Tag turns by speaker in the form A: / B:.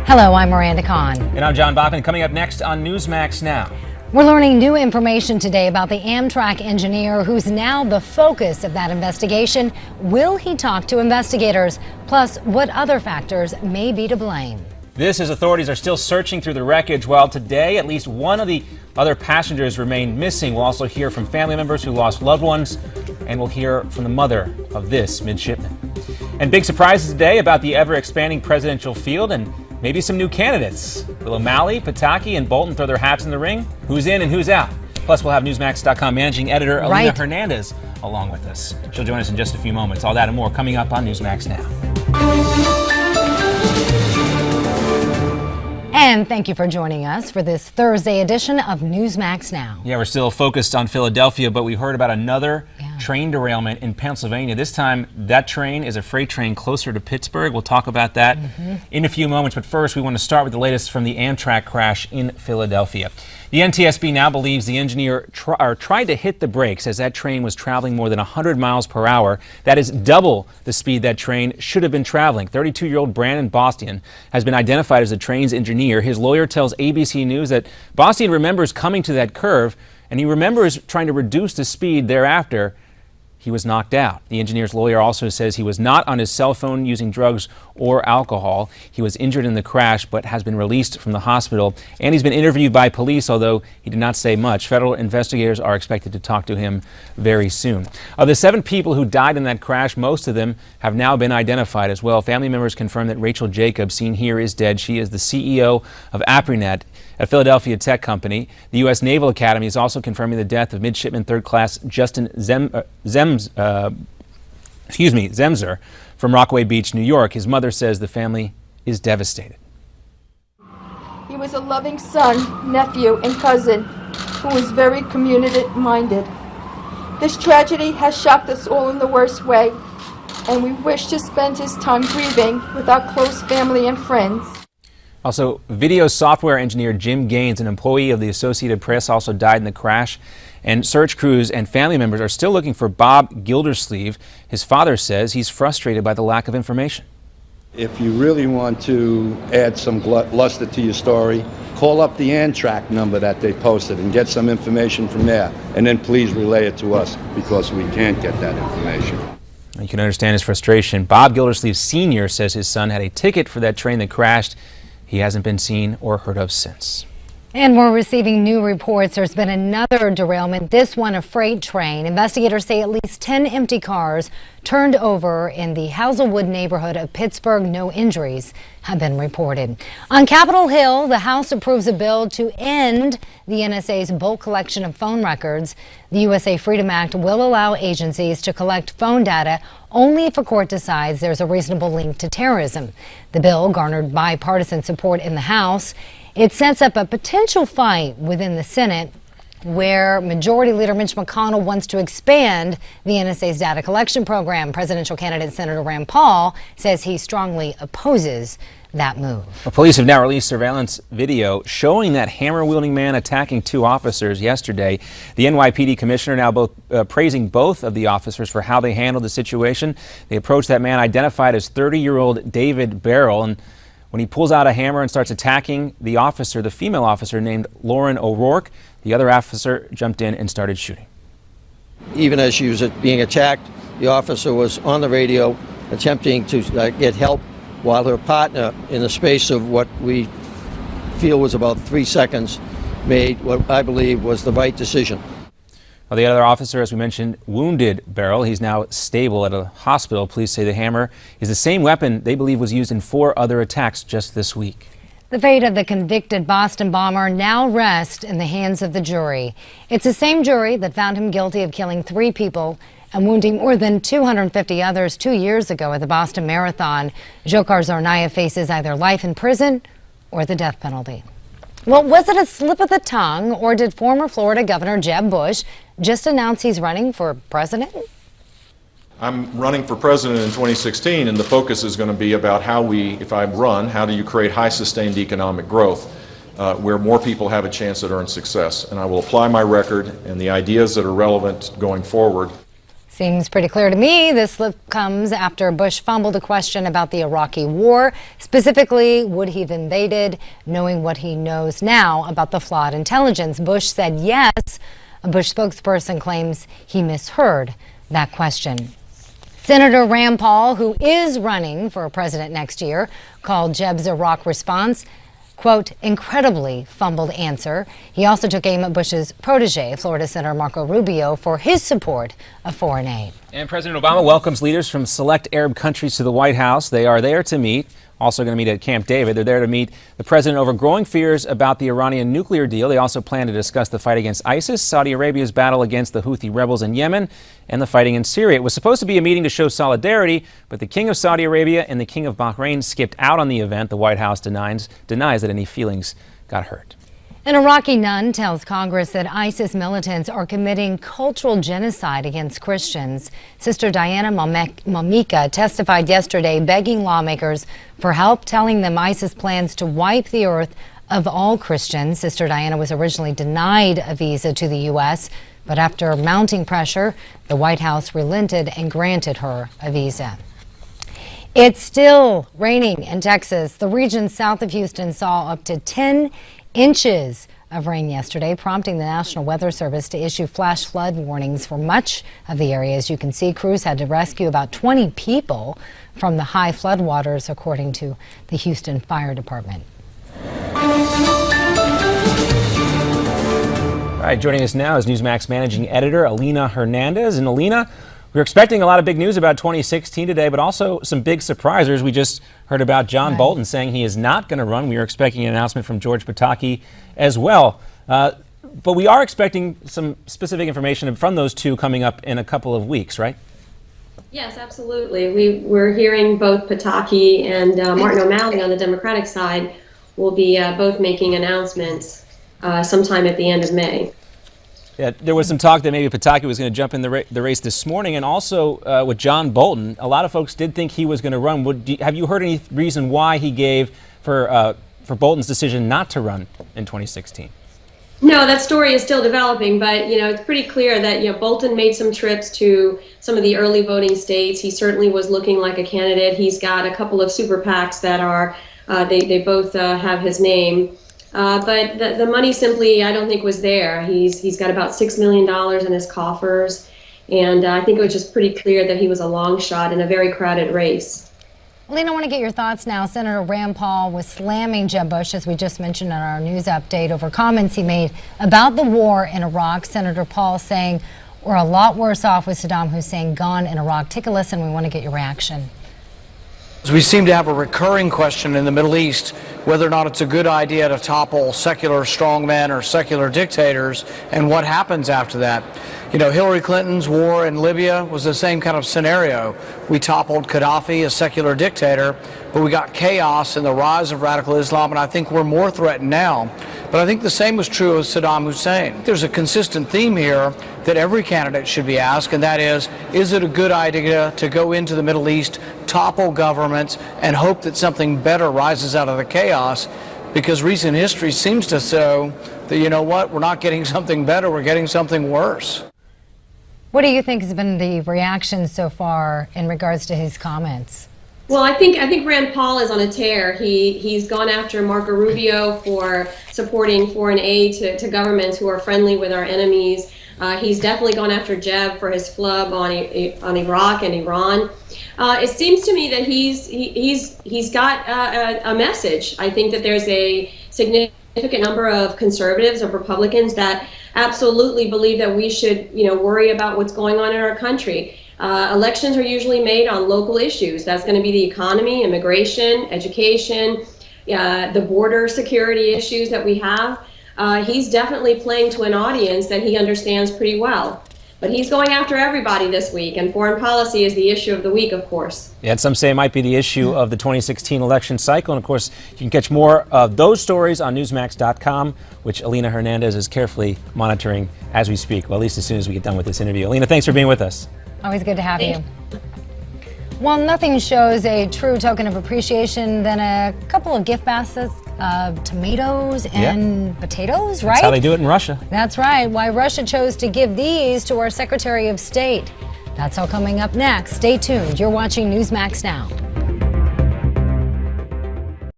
A: Hello, I'm Miranda Kahn.
B: And I'm John Bachman. Coming up next on Newsmax Now.
A: We're learning new information today about the Amtrak engineer who's now the focus of that investigation. Will he talk to investigators? Plus, what other factors may be to blame?
B: This as authorities are still searching through the wreckage, while today at least one of the other passengers remained missing. We'll also hear from family members who lost loved ones, and we'll hear from the mother of this midshipman. And big surprises today about the ever-expanding presidential field and maybe some new candidates. Will O'Malley, Pataki, and Bolton throw their hats in the ring? Who's in and who's out? Plus, we'll have Newsmax.com managing editor Alina Hernandez along with us. She'll join us in just a few moments. All that and more coming up on Newsmax Now.
A: And thank you for joining us for this Thursday edition of Newsmax Now.
B: Yeah, we're still focused on Philadelphia, but we heard about another train derailment in Pennsylvania. This time, that train is a freight train closer to Pittsburgh. We'll talk about that in a few moments. But first, we want to start with the latest from the Amtrak crash in Philadelphia. The NTSB now believes the engineer tried to hit the brakes as that train was traveling more than 100 miles per hour. That is double the speed that train should have been traveling. 32-year-old Brandon Bostian has been identified as the train's engineer. His lawyer tells ABC News that Bostian remembers coming to that curve, and he remembers trying to reduce the speed thereafter. He was knocked out. The engineer's lawyer also says he was not on his cell phone using drugs or alcohol. He was injured in the crash but has been released from the hospital, and he's been interviewed by police, although he did not say much. Federal investigators are expected to talk to him very soon. Of the 7 people who died in that crash, most of them have now been identified as well. Family members confirm that Rachel Jacobs, seen here, is dead. She is the CEO of Aprinet, a Philadelphia tech company. The U.S. Naval Academy is also confirming the death of midshipman third class Justin Zemser from Rockaway Beach, New York. His mother says the family is devastated.
C: He was a loving son, nephew, and cousin who was very community-minded. This tragedy has shocked us all in the worst way, and we wish to spend his time grieving with our close family and friends.
B: Also, video software engineer Jim Gaines, an employee of the Associated Press, also died in the crash. And search crews and family members are still looking for Bob Gildersleeve. His father says he's frustrated by the lack of information.
D: If you really want to add some luster to your story, call up the Amtrak number that they posted and get some information from there. And then please relay it to us, because we can't get that information.
B: You can understand his frustration. Bob Gildersleeve Sr. says his son had a ticket for that train that crashed. He hasn't been seen or heard of since.
A: And we're receiving new reports. There's been another derailment, this one a freight train. Investigators say at least 10 empty cars turned over in the Hazelwood neighborhood of Pittsburgh. No injuries have been reported. On Capitol Hill, the House approves a bill to end the NSA's bulk collection of phone records. The USA Freedom Act will allow agencies to collect phone data only if a court decides there's a reasonable link to terrorism. The bill garnered bipartisan support in the House. It sets up a potential fight within the Senate, where Majority Leader Mitch McConnell wants to expand the NSA's data collection program. Presidential candidate Senator Rand Paul says he strongly opposes that move.
B: Well, police have now released surveillance video showing that hammer-wielding man attacking 2 officers yesterday. The NYPD commissioner now praising both of the officers for how they handled the situation. They approached that man identified as 30-year-old David Barrel, and when he pulls out a hammer and starts attacking the officer, the female officer named Lauren O'Rourke, the other officer jumped in and started shooting.
E: Even as she was being attacked, the officer was on the radio attempting to get help, while her partner, in the space of what we feel was about 3 seconds, made what I believe was the right decision.
B: Well, the other officer, as we mentioned, wounded Barrel. He's now stable at a hospital. Police say the hammer is the same weapon they believe was used in 4 other attacks just this week.
A: The fate of the convicted Boston bomber now rests in the hands of the jury. It's the same jury that found him guilty of killing 3 people and wounding more than 250 others 2 years ago at the Boston Marathon. Dzhokhar Tsarnaev faces either life in prison or the death penalty. Well, was it a slip of the tongue, or did former Florida Governor Jeb Bush just announce he's running for president?
F: I'm running for president in 2016, and the focus is going to be about how if I run, how do you create high sustained economic growth where more people have a chance at earned success. And I will apply my record and the ideas that are relevant going forward.
A: Seems pretty clear to me. This slip comes after Bush fumbled a question about the Iraqi war. Specifically, would he have invaded? Knowing what he knows now about the flawed intelligence, Bush said yes. A Bush spokesperson claims he misheard that question. Senator Rand Paul, who is running for president next year, called Jebb's Iraq response, quote, incredibly fumbled answer. He also took aim at Bush's protege, Florida Senator Marco Rubio, for his support of foreign aid.
B: And President Obama welcomes leaders from select Arab countries to the White House. They are there to meet. Also going to meet at Camp David. They're there to meet the president over growing fears about the Iranian nuclear deal. They also plan to discuss the fight against ISIS, Saudi Arabia's battle against the Houthi rebels in Yemen, and the fighting in Syria. It was supposed to be a meeting to show solidarity, but the King of Saudi Arabia and the King of Bahrain skipped out on the event. The White House denies that any feelings got hurt.
A: An Iraqi nun tells Congress that ISIS militants are committing cultural genocide against Christians. Sister Diana Mamika testified yesterday begging lawmakers for help, telling them ISIS plans to wipe the earth of all Christians. Sister Diana was originally denied a visa to the U.S., but after mounting pressure, the White House relented and granted her a visa. It's still raining in Texas. The region south of Houston saw up to 10 inches of rain yesterday, prompting the National Weather Service to issue flash flood warnings for much of the area. As you can see, crews had to rescue about 20 people from the high floodwaters, according to the Houston Fire Department.
B: All right, joining us now is Newsmax managing editor Alina Hernandez. And Alina, we're expecting a lot of big news about 2016 today, but also some big surprisers. We just heard about John Bolton saying he is not going to run. We are expecting an announcement from George Pataki as well. But we are expecting some specific information from those two coming up in a couple of weeks, right?
G: Yes, absolutely. We're hearing both Pataki and Martin O'Malley on the Democratic side will be both making announcements sometime at the end of May.
B: Yeah, there was some talk that maybe Pataki was going to jump in the race this morning, and also with John Bolton, a lot of folks did think he was going to run. Have you heard any reason why he gave for Bolton's decision not to run in 2016?
G: No, that story is still developing, but it's pretty clear that Bolton made some trips to some of the early voting states. He certainly was looking like a candidate. He's got a couple of super PACs that are they both have his name. But the money simply, I don't think, was there. He's got about $6 million in his coffers, and I think it was just pretty clear that he was a long shot in a very crowded race.
A: Alina, I want to get your thoughts now. Senator Rand Paul was slamming Jeb Bush, as we just mentioned in our news update, over comments he made about the war in Iraq. Senator Paul saying we're a lot worse off with Saddam Hussein gone in Iraq. Take a listen. We want to get your reaction.
H: We seem to have a recurring question in the Middle East whether or not it's a good idea to topple secular strongmen or secular dictators, and what happens after that. Hillary Clinton's war in Libya was the same kind of scenario. We toppled Gaddafi, a secular dictator, but we got chaos and the rise of radical Islam, and I think we're more threatened now. But I think the same was true of Saddam Hussein. There's a consistent theme here that every candidate should be asked, and that is it a good idea to go into the Middle East, topple governments, and hope that something better rises out of the chaos? Because recent history seems to show that, we're not getting something better, we're getting something worse.
A: What do you think has been the reaction so far in regards to his comments?
G: Well, I think Rand Paul is on a tear. He's gone after Marco Rubio for supporting foreign aid to governments who are friendly with our enemies. He's definitely gone after Jeb for his flub on Iraq and Iran. It seems to me that he's got a message. I think that there's a significant number of conservatives or Republicans that absolutely believe that we should, worry about what's going on in our country. Elections are usually made on local issues. That's going to be the economy, immigration, education, the border security issues that we have. He's definitely playing to an audience that he understands pretty well. But he's going after everybody this week, and foreign policy is the issue of the week, of course.
B: Yeah, and some say it might be the issue of the 2016 election cycle. And, of course, you can catch more of those stories on Newsmax.com, which Alina Hernandez is carefully monitoring as we speak, well, at least as soon as we get done with this interview. Alina, thanks for being with us.
A: Always good to have you. Well, nothing shows a true token of appreciation than a couple of gift baskets of tomatoes and potatoes, right?
B: That's how they do it in Russia.
A: That's right. Why Russia chose to give these to our Secretary of State. That's all coming up next. Stay tuned. You're watching Newsmax Now.